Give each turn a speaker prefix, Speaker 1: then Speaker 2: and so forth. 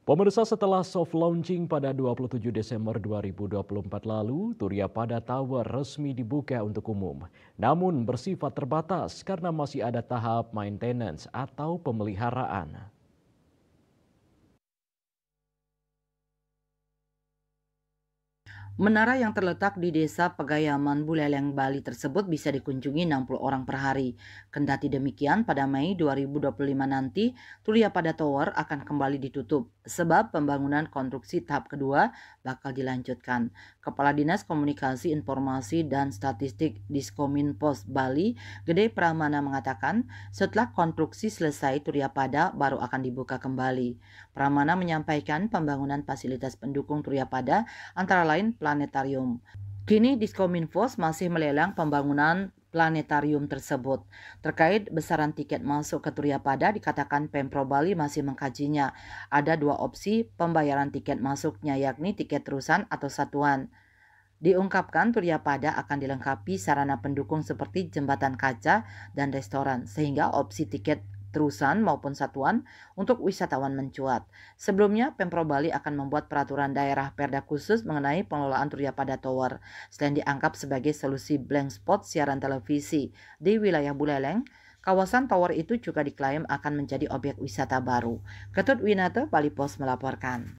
Speaker 1: Pemirsa, setelah soft launching pada 27 Desember 2024 lalu, Turiapada Tower resmi dibuka untuk umum. Namun bersifat terbatas karena masih ada tahap maintenance atau pemeliharaan.
Speaker 2: Menara yang terletak di desa Pegayaman Buleleng, Bali tersebut bisa dikunjungi 60 orang per hari. Kendati demikian, pada Mei 2025 nanti, Turiapada Tower akan kembali ditutup sebab pembangunan konstruksi tahap kedua bakal dilanjutkan. Kepala Dinas Komunikasi Informasi dan Statistik Diskominfo Bali, Gede Pramana mengatakan, setelah konstruksi selesai Turiapada baru akan dibuka kembali. Pramana menyampaikan pembangunan fasilitas pendukung Turiapada antara lain planetarium. Kini Diskominfo masih melelang pembangunan planetarium tersebut. Terkait besaran tiket masuk ke Turiapada, dikatakan Pemprov Bali masih mengkajinya. Ada dua opsi pembayaran tiket masuknya, yakni tiket terusan atau satuan. Diungkapkan Turiapada akan dilengkapi sarana pendukung seperti jembatan kaca dan restoran, sehingga opsi tiket terusan maupun satuan untuk wisatawan mencuat. Sebelumnya, Pemprov Bali akan membuat peraturan daerah perda khusus mengenai pengelolaan Turiapada Tower. Selain dianggap sebagai solusi blank spot siaran televisi di wilayah Buleleng, kawasan tower itu juga diklaim akan menjadi objek wisata baru. Ketut Winata, Bali Post melaporkan.